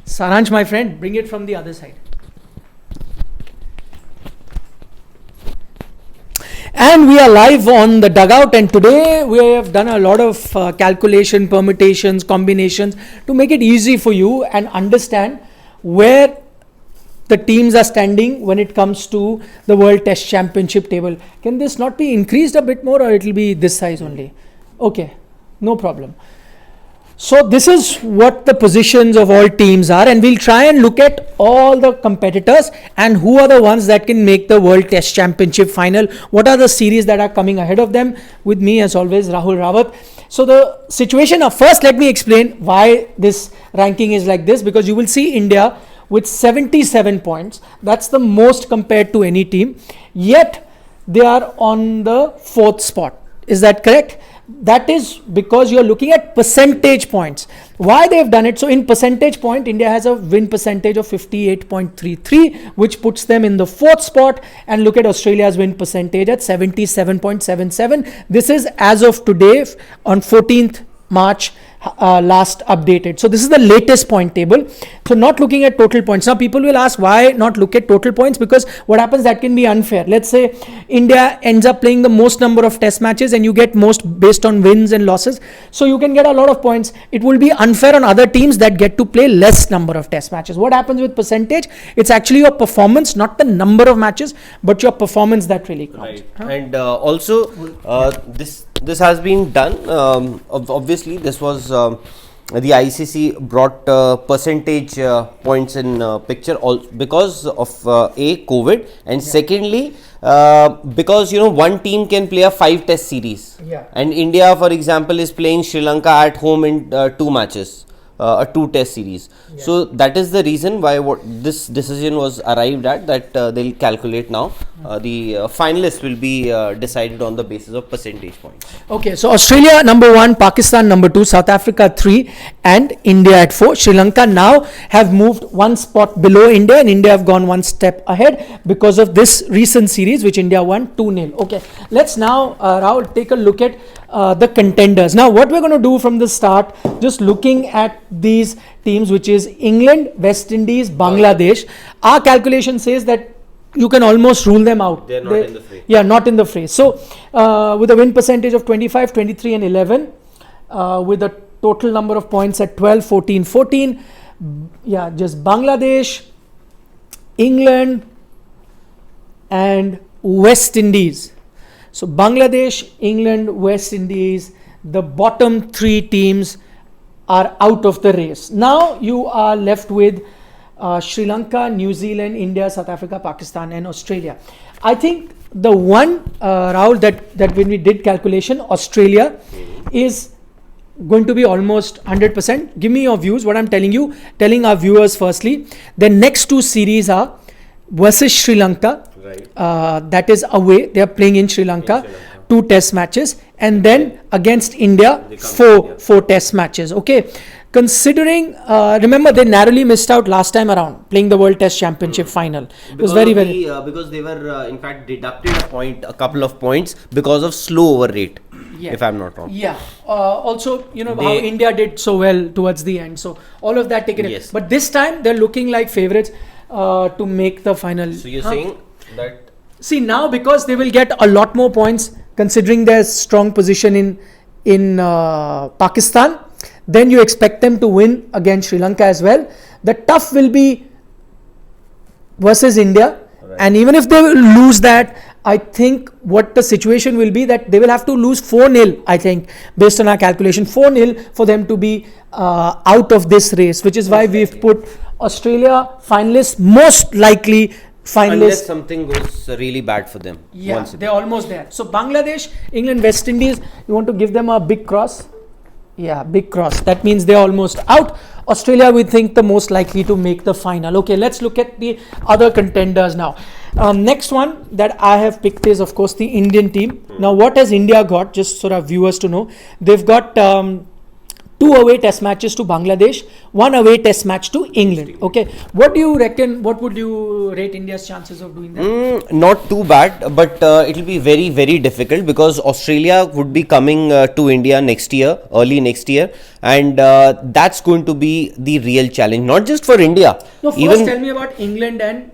Saransh, my friend, bring it from the other side. And we are live on the dugout, and today we have done a lot of calculation, permutations, combinations to make it easy for you and understand where the teams are standing when it comes to the World Test Championship table. Can this not be increased a bit more, or it will be this size only? Okay, no problem. So this is what the positions of all teams are, and we'll try and look at all the competitors and who are the ones that can make the World Test Championship final. What are the series that are coming ahead of them? With me as always, Rahul Rawat. So the situation of first, let me explain why this ranking is like this, because you will see India with 77 points. That's the most compared to any team. Yet they are on the 4th spot. Is that correct? That is because you're looking at percentage points. Why they've done it? So in percentage point, India has a win percentage of 58.33, which puts them in the 4th spot. And look at Australia's win percentage at 77.77. This is as of today on 14th March. Last updated. So this is the latest point table. So not looking at total points. Now people will ask, why not look at total points? Because what happens, that can be unfair. Let's say India ends up playing the most number of test matches and you get most based on wins and losses. So you can get a lot of points. It will be unfair on other teams that get to play less number of test matches. What happens with percentage? It's actually your performance, not the number of matches, but your performance that really counts. Right. And also this has been done. Obviously, this was the ICC brought percentage points in picture because of COVID, and secondly because one team can play a 5 test series, and India, for example, is playing Sri Lanka at home in 2 matches. A 2 test series. So that is the reason why this decision was arrived at, that they'll calculate now. The finalists will be decided on the basis of percentage points. Okay, so Australia number 1, Pakistan number 2, South Africa 3, and India at 4. Sri Lanka now have moved 1 spot below India, and India have gone 1 step ahead because of this recent series which India won 2-0. Okay, let's now Rahul, take a look at the contenders. Now what we're going to do from the start, just looking at these teams, which is England, West Indies, Bangladesh. Our calculation says that you can almost rule them out. They're not in the fray. Yeah, not in the fray. So with a win percentage of 25, 23 and 11, with a total number of points at 12, 14, 14. Yeah, just Bangladesh, England and West Indies. So Bangladesh, England, West Indies, the bottom 3 teams are out of the race. Now you are left with Sri Lanka, New Zealand, India, South Africa, Pakistan and Australia. I think the one, Rahul, that when we did calculation, Australia is going to be almost 100%. Give me your views, what I'm telling our viewers firstly. The next 2 series are versus Sri Lanka. Right. That is away. They are playing in Sri Lanka. 2 test matches, and then against India 4 test matches. Okay, considering remember they narrowly missed out last time around playing the World Test Championship final. It was very because they were in fact deducted a couple of points because of slow over rate. If I'm not wrong. Yeah. Also, how India did so well towards the end. So all of that taken. Yes. But this time they're looking like favorites to make the final. So you're saying that. See, now because they will get a lot more points considering their strong position in Pakistan, then you expect them to win against Sri Lanka as well. The tough will be versus India, and even if they lose that, I think what the situation will be that they will have to lose 4-0, I think, based on our calculation, 4-0 for them to be out of this race, which is why we've put Australia finalists, most likely finalists. Unless something goes really bad for them. Yeah, they're almost there. So Bangladesh, England, West Indies, you want to give them a big cross? Yeah, big cross. That means they're almost out. Australia, we think the most likely to make the final. Okay, let's look at the other contenders now. Next one that I have picked is, of course, the Indian team. Now, what has India got? Just so our viewers to know. They've got 2 2 away test matches to Bangladesh, 1 away test match to England. Okay, what do you reckon? What would you rate India's chances of doing that? Not too bad, but it will be very, very difficult because Australia would be coming to India next year, early next year, and that's going to be the real challenge, not just for India. No, first tell me about England and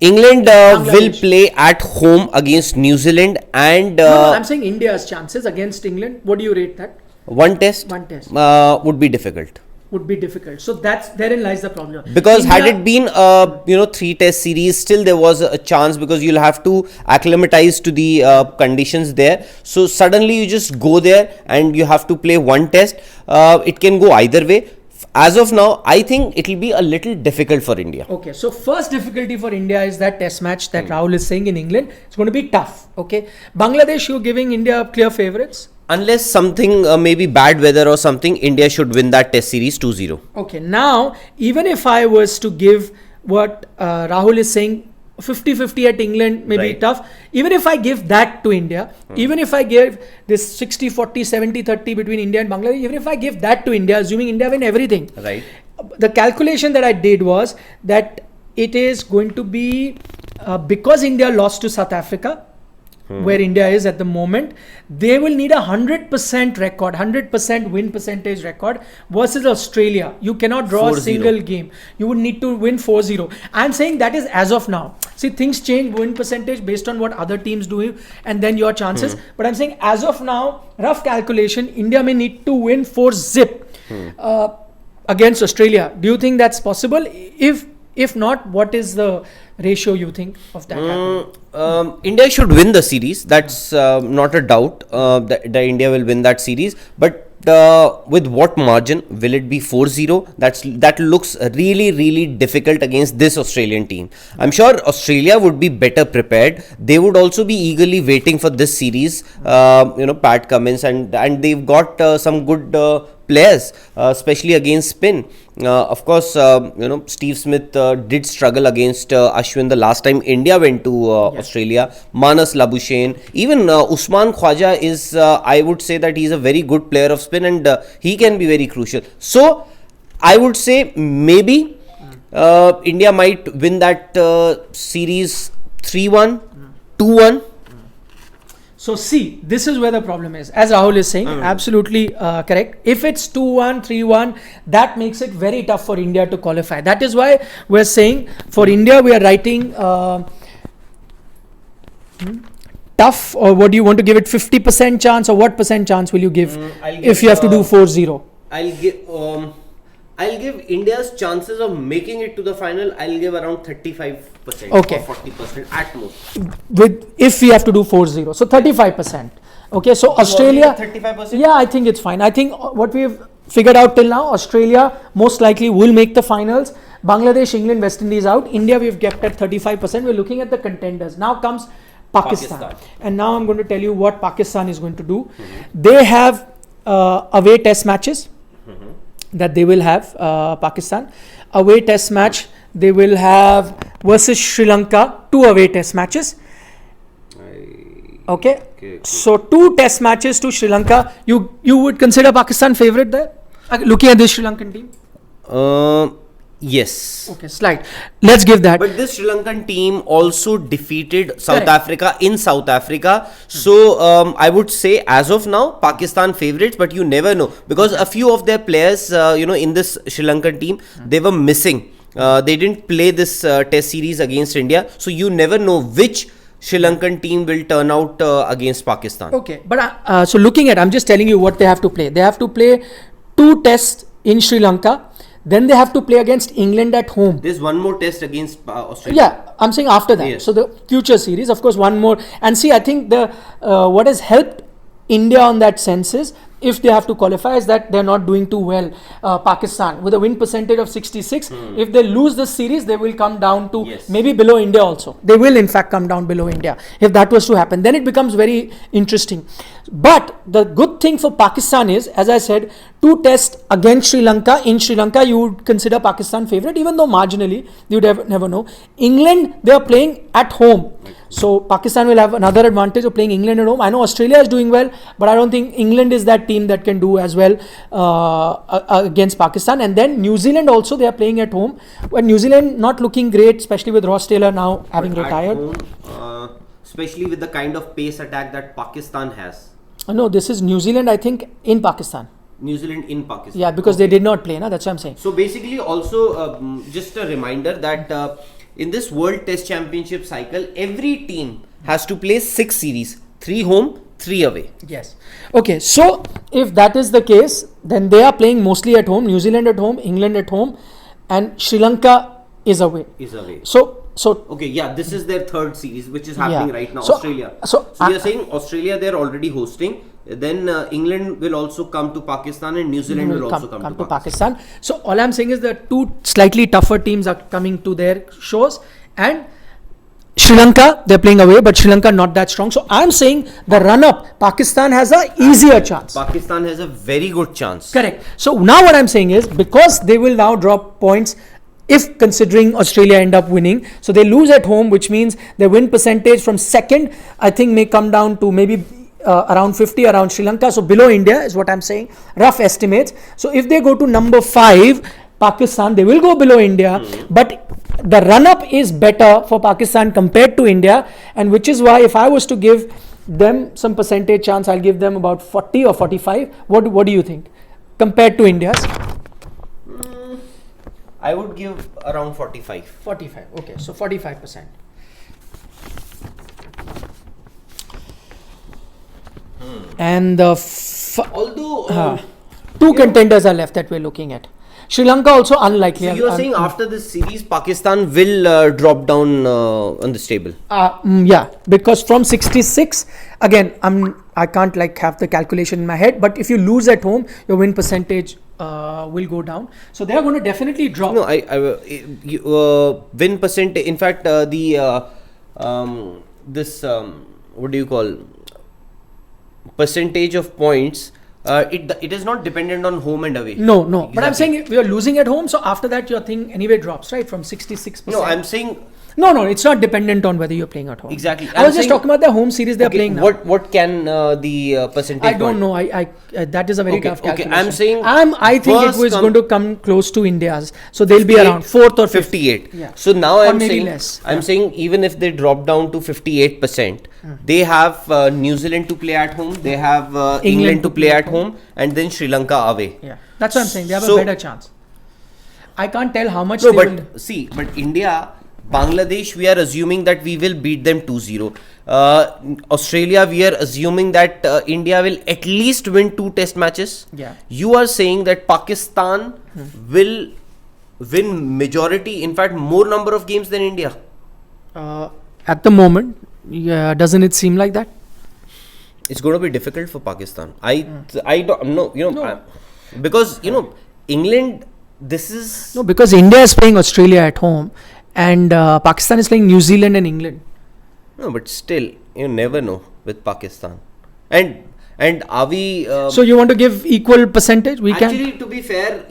England will Bangladesh. play at home against New Zealand, and no, I'm saying India's chances against England. What do you rate that? one test, One test. Would be difficult. Would be difficult. So therein lies the problem. Because India- had it been 3-test series, still there was a chance because you'll have to acclimatize to the conditions there. So suddenly you just go there and you have to play one test. It can go either way. As of now, I think it will be a little difficult for India. Okay, so first difficulty for India is that test match that Rahul is saying in England. It's going to be tough. Okay, Bangladesh, you're giving India clear favourites. Unless something maybe bad weather or something, India should win that test series 2-0. Okay, now even if I was to give what Rahul is saying, 50-50 at England may be Right. tough. Even if I give that to India, even if I give this 60-40, 70-30 between India and Bangladesh, even if I give that to India, assuming India win everything, Right. the calculation that I did was that it is going to be because India lost to South Africa, where India is at the moment, they will need a 100% record, 100% win percentage record versus Australia. You cannot draw 4-0. a single game. You would need to win 4-0. I'm saying that is as of now. See, things change win percentage based on what other teams do and then your chances. But I'm saying as of now, rough calculation, India may need to win 4-zip against Australia. Do you think that's possible? If not, what is the ratio you think of that happening? India should win the series. That's not a doubt that India will win that series. But with what margin? Will it be 4-0? That looks really, really difficult against this Australian team. I'm sure Australia would be better prepared. They would also be eagerly waiting for this series. Pat Cummins and they've got some good players, especially against spin. Of course, Steve Smith did struggle against Ashwin the last time India went to Australia. Manas Labuschagne, even Usman Khwaja is, I would say that he's a very good player of spin and he can be very crucial. So, I would say maybe India might win that series 3-1, 2-1. So see, this is where the problem is. As Rahul is saying, absolutely correct. If it's 2-1, 3-1, that makes it very tough for India to qualify. That is why we're saying for India, we are writing tough, or what do you want to give it, 50% chance, or what percent chance will you give if you have to do 4-0? I'll give India's chances of making it to the final, I'll give around 35% Okay. or 40% at most. If we have to do 4-0, so 35%. Okay, so Australia, 35%? yeah, I think it's fine. I think what we've figured out till now, Australia most likely will make the finals. Bangladesh, England, West Indies out. India we've kept at 35%. We're looking at the contenders. Now comes Pakistan. And now I'm going to tell you what Pakistan is going to do. They have away test matches that they will have, Pakistan. Away test match they will have versus Sri Lanka, 2 away test matches. Okay. So 2 test matches to Sri Lanka. You would consider Pakistan favourite there? Looking at this Sri Lankan team? Yes. Okay, slide. Let's give that. But this Sri Lankan team also defeated South Correct. Africa in South Africa. So I would say as of now, Pakistan favourites, but you never know because a few of their players, in this Sri Lankan team, they were missing. They didn't play this test series against India. So you never know which Sri Lankan team will turn out against Pakistan. Okay, but so looking at, I'm just telling you what they have to play. They have to play 2 tests in Sri Lanka. Then they have to play against England at home. There's one more test against Australia. Yeah, I'm saying after that. Yes. So the future series, of course, one more. And see, I think the what has helped India on that sense is, if they have to qualify, is that they're not doing too well. Pakistan with a win percentage of 66. If they lose this series, they will come down to maybe below India also. They will in fact come down below India if that was to happen. Then it becomes very interesting. But the good thing for Pakistan is, as I said, 2 tests against Sri Lanka. In Sri Lanka, you would consider Pakistan favourite, even though marginally, you would never know. England, they are playing at home. So Pakistan will have another advantage of playing England at home. I know Australia is doing well, but I don't think England is that that team that can do as well against Pakistan. And then New Zealand also, they are playing at home. But New Zealand not looking great, especially with Ross Taylor now having But retired. At home, especially with the kind of pace attack that Pakistan has. No, this is New Zealand, I think, in Pakistan. New Zealand in Pakistan. Yeah, because they did not play, na? That's what I'm saying. So basically, also just a reminder that in this World Test Championship cycle, every team has to play 6 series, 3 home, 3 away. Yes. Okay, so if that is the case, then they are playing mostly at home. New Zealand at home, England at home, and Sri Lanka is away. So okay, yeah, this is their third series, which is happening right now. So, Australia. So you're saying Australia, they're already hosting. Then England will also come to Pakistan, and New Zealand will also come to Pakistan. So all I'm saying is that 2 slightly tougher teams are coming to their shows, and Sri Lanka, they're playing away, but Sri Lanka not that strong. So I'm saying the run-up, Pakistan has a easier chance. Pakistan has a very good chance. Correct. So now what I'm saying is, because they will now drop points if considering Australia end up winning, so they lose at home, which means their win percentage from second, I think, may come down to maybe around 50 around Sri Lanka, so below India is what I'm saying, rough estimates. So if they go to number 5, Pakistan, they will go below India, but the run-up is better for Pakistan compared to India, and which is why if I was to give them some percentage chance, I'll give them about 40 or 45. What do you think compared to India's? I would give around 45. 45, okay, so 45%. And Although 2 contenders are left that we're looking at. Sri Lanka also unlikely. So you're saying after this series, Pakistan will drop down on this table? Yeah, because from 66, again, I can't like have the calculation in my head, but if you lose at home, your win percentage will go down. So they are going to definitely drop. No, win percentage. In fact, what do you call, percentage of points? It is not dependent on home and away. No. Exactly. But I'm saying if we are losing at home, so after that your thing anyway drops, right? From 66%. No, I'm saying. No, it's not dependent on whether you're playing at home. Exactly. I was just talking about the home series they're playing now. What can the percentage? I don't know. I that is a very tough calculation. Okay, I'm saying. I think it was going to come close to India's. So they'll be around 4th or 58. Yeah. So now or I'm maybe saying. Less. I'm saying even if they drop down to 58%, they have New Zealand to play at home. They have England to play at home, and then Sri Lanka away. Yeah, that's what I'm saying. They have a better chance. I can't tell how much. No, but India, Bangladesh, we are assuming that we will beat them 2-0. Australia, we are assuming that India will at least win 2 test matches. Yeah. You are saying that Pakistan will win majority, in fact, more number of games than India. At the moment, doesn't it seem like that? It's going to be difficult for Pakistan. I don't know, because England. This is because India is playing Australia at home, and Pakistan is playing New Zealand and England. No, but still, you never know with Pakistan. And are we? So you want to give equal percentage? We actually, can. to be fair,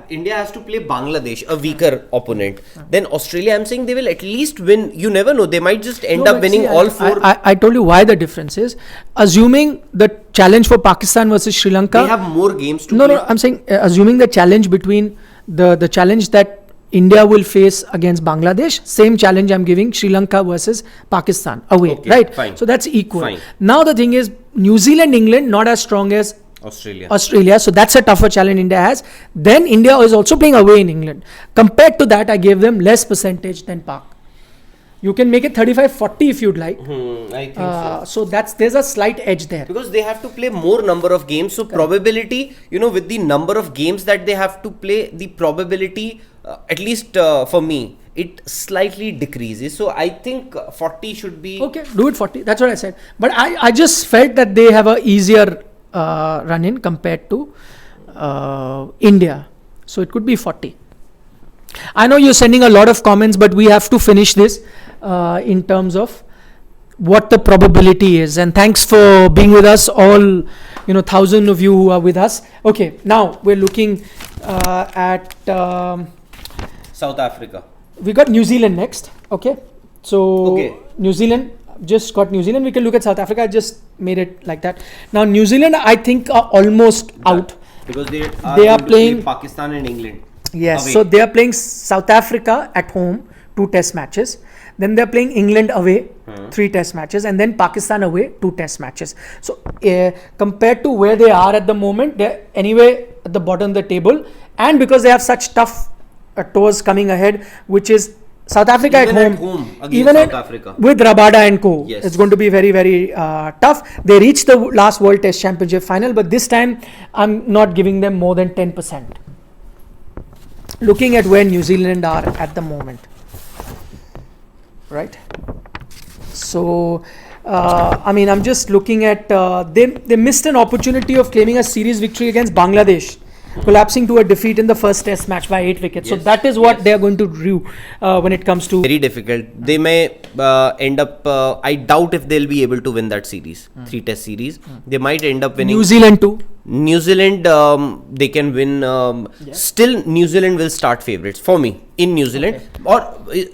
India has to play Bangladesh, a weaker opponent. Then Australia, I'm saying they will at least win. You never know; they might just end up winning all 4. I told you why the difference is. Assuming the challenge for Pakistan versus Sri Lanka, they have more games to play. No, I'm saying assuming the challenge between the challenge that India will face against Bangladesh, same challenge I'm giving Sri Lanka versus Pakistan away, Okay, right? fine. So that's equal. Fine. Now the thing is, New Zealand, England not as strong as Australia, so that's a tougher challenge India has. Then India is also playing away in England. Compared to that, I gave them less percentage than Pak. You can make it 35-40 if you'd like. I think so. So there's a slight edge there. Because they have to play more number of games. So probability, with the number of games that they have to play, the probability, at least for me, it slightly decreases. So I think 40 should be. Okay, do it 40. That's what I said. But I just felt that they have a easier run in compared to India. So it could be 40. I know you're sending a lot of comments, but we have to finish this in terms of what the probability is. And thanks for being with us, all 1,000 of you who are with us. Okay, now we're looking at South Africa. We got New Zealand next. Okay, so New Zealand, just got New Zealand. We can look at South Africa. I just made it like that. Now New Zealand, I think, are almost out. Because they They are going to playing- play Pakistan and England. Yes, away. so they are playing South Africa at home, 2 test matches. Then they're playing England away, 3 test matches, and then Pakistan away, 2 test matches. So compared to where they are at the moment, they're anyway at the bottom of the table. And because they have such tough tours coming ahead, which is South Africa Even at at home, home against even South Africa. with Rabada and co, Yes. it's going to be very, very tough. They reached the last World Test Championship final, but this time I'm not giving them more than 10%. Looking at where New Zealand are at the moment, right? So, I mean, I'm just looking at they missed an opportunity of claiming a series victory against Bangladesh, collapsing to a defeat in the first Test match by 8 wickets. So Yes, that is what yes. they are going to do when it comes to. Very difficult. They may end up. I doubt if they'll be able to win that series, 3-test series. They might end up winning. New Zealand too. New Zealand, they can win. Still, New Zealand will start favourites for me in New Zealand, or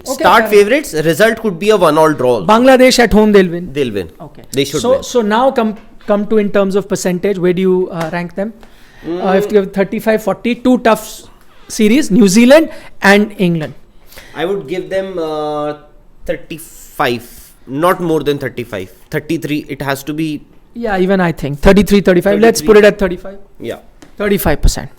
start fair favourites. Result could be a 1-all draw. Bangladesh at home, they'll win. They'll win. Okay. They should So win. so now come to in terms of percentage, where do you rank them? If you have 35-40, 2 tough series, New Zealand and England. I would give them 35, not more than 35. 33. It has to be. Yeah, even I think 33-35. Let's 33. put it at 35. Yeah. 35%.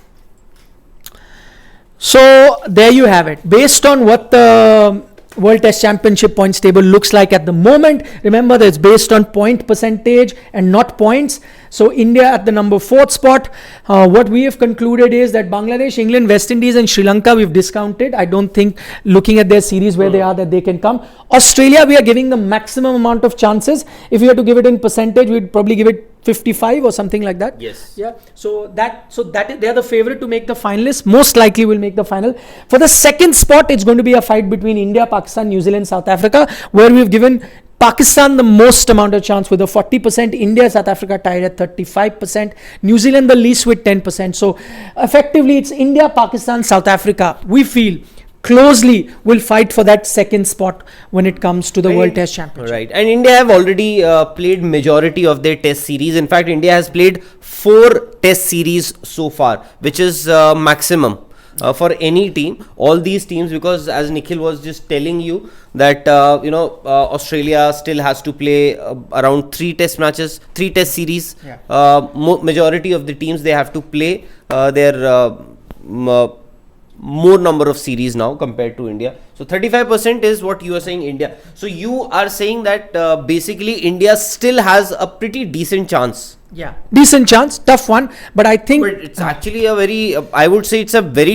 So there you have it. Based on what the World Test Championship points table looks like at the moment, remember that it's based on point percentage and not points. So India at the number 4th spot. What we have concluded is that Bangladesh, England, West Indies and Sri Lanka we've discounted. I don't think, looking at their series where they are, that they can come. Australia, we are giving the maximum amount of chances. If we had to give it in percentage, we'd probably give it 55 or something like that. Yes. Yeah. So that is, they are the favorite to make the finalists. Most likely will make the final. For the second spot, it's going to be a fight between India, Pakistan, New Zealand, South Africa, where we've given Pakistan the most amount of chance with a 40%. India, South Africa tied at 35%. New Zealand the least with 10%. So effectively, it's India, Pakistan, South Africa. We feel closely will fight for that second spot when it comes to the World Test Championship. Right. And India have already played majority of their test series. In fact, India has played 4 test series so far, which is maximum for any team. All these teams, because as Nikhil was just telling you that Australia still has to play around 3 test matches, 3 test series. Yeah. Majority of the teams, they have to play their more number of series now compared to India. So 35% is what you are saying, India. So you are saying that basically India still has a pretty decent chance. Yeah, decent chance, tough one, but I think But it's actually a very, I would say it's a very